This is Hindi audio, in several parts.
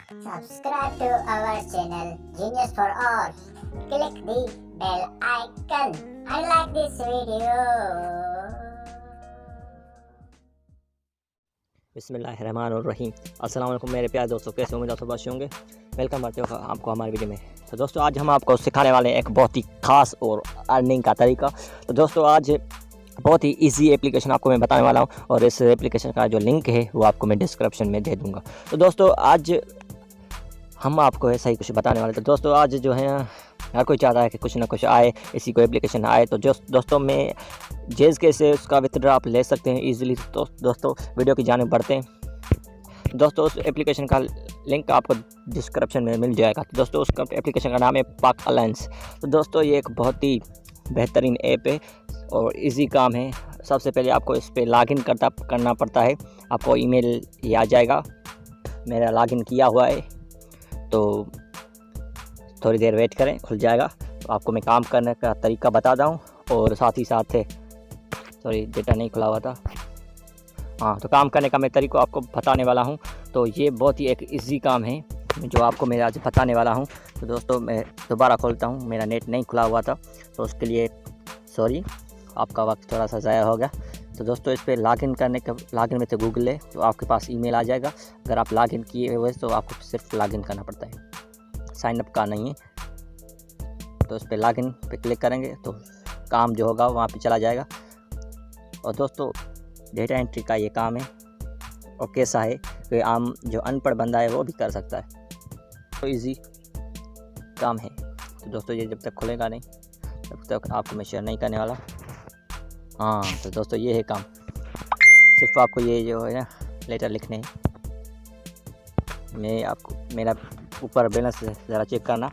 Subscribe to our channel Genius for All. Click the bell icon and like this video. बिस्मिल्लाहिर्रहमानिर्रहीम। अस्सलाम वालेकुम मेरे प्यारे दोस्तों, कैसे उम्मीद आप सब अच्छे होंगे। वेलकम करते हो आपको हमारे वीडियो में। तो दोस्तों आज हम आपको सिखाने वाले हैं एक बहुत ही ख़ास और अर्निंग का तरीका। तो दोस्तों आज बहुत ही इजी एप्लीकेशन आपको मैं बताने वाला हूँ और इस एप्लीकेशन का जो लिंक है वो आपको मैं डिस्क्रिप्शन में दे दूँगा। तो दोस्तों आज हम आपको ऐसा ही कुछ बताने वाले। तो दोस्तों आज जो है हर कोई चाहता है कि कुछ ना कुछ आए, इसी को एप्लीकेशन आए। तो दोस्तों मैं जेज़ के से उसका विथड्रॉ आप ले सकते हैं ईजिली। तो दोस्तों वीडियो की जानिब बढ़ते हैं। दोस्तों उस एप्लीकेशन का लिंक आपको डिस्क्रिप्शन में मिल जाएगा। तो दोस्तों उसका एप्लीकेशन का नाम है पाक अलायंस। तो दोस्तों ये एक बहुत ही बेहतरीन ऐप है और इजी काम है। सबसे पहले आपको इस पर लॉगिन करना पड़ता है। आपको ईमेल ये आ जाएगा, मेरा लॉगिन किया हुआ है। तो थोड़ी देर वेट करें, खुल जाएगा। तो आपको मैं काम करने का तरीका बताता हूँ और साथ ही साथ सॉरी डेटा नहीं खुला हुआ था। हाँ, तो काम करने का मैं तरीका आपको बताने वाला हूँ। तो ये बहुत ही एक इजी काम है जो आपको मैं आज बताने वाला हूँ। तो दोस्तों मैं दोबारा खोलता हूँ, मेरा नेट नहीं खुला हुआ था तो उसके लिए सॉरी, आपका वक्त थोड़ा सा ज़ाया हो गया। तो दोस्तों इस पर लॉगिन में तो गूगल है, तो आपके पास ईमेल आ जाएगा। अगर आप लॉगिन किए हुए तो आपको सिर्फ लॉगिन करना पड़ता है, साइन अप का नहीं है। तो इस पर लॉगिन पे क्लिक करेंगे तो काम जो होगा वहाँ पे चला जाएगा। और दोस्तों डेटा एंट्री का ये काम है और कैसा है कि आम जो अनपढ़ बंदा है वो भी कर सकता है। तो इजी काम है। तो दोस्तों ये जब तक खुलेगा नहीं तब तक आपको मैं शेयर नहीं करने वाला। हाँ, तो दोस्तों ये है काम। सिर्फ आपको ये जो है ना लेटर लिखने हैं। मैं आपको मेरा ऊपर बैलेंस ज़रा चेक करना,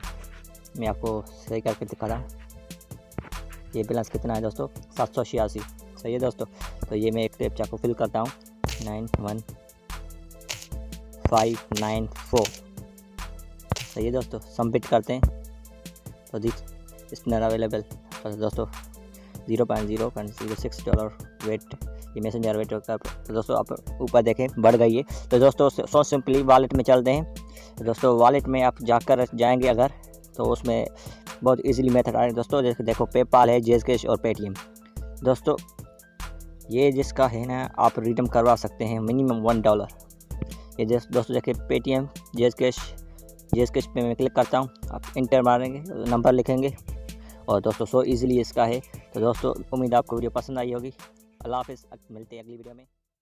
मैं आपको सही करके दिखा रहा हूँ। ये बैलेंस कितना है दोस्तों, 786। सही है दोस्तों। तो ये मैं एक कैप्चा को फिल करता हूँ, 91594। सही है दोस्तों, सबमिट करते हैं। तो दिस इस नॉट अवेलेबल। तो दोस्तों $0.06 वेट, ये मैसेंजर वेट होता है। तो दोस्तों आप ऊपर देखें बढ़ गई है। तो दोस्तों सो सिंपली वॉलेट में चलते हैं। तो दोस्तों वॉलेट में आप जाएंगे अगर, तो उसमें बहुत इजीली मेथड आ रहे हैं दोस्तों। जैसे देखो पेपाल है, जेज़ कैश और पेटीएम। दोस्तों ये जिसका है ना आप रिडीम करवा सकते हैं मिनिमम $1। ये दोस्तों देखिए पेटीएम, जेज़ कैश पे मैं क्लिक करता हूँ। आप इंटर मारेंगे, नंबर लिखेंगे और दोस्तों सो इजीली इसका है। तो दोस्तों उम्मीद आपको वीडियो पसंद आई होगी। अल्लाह हाफ़िज़, मिलते हैं अगली वीडियो में।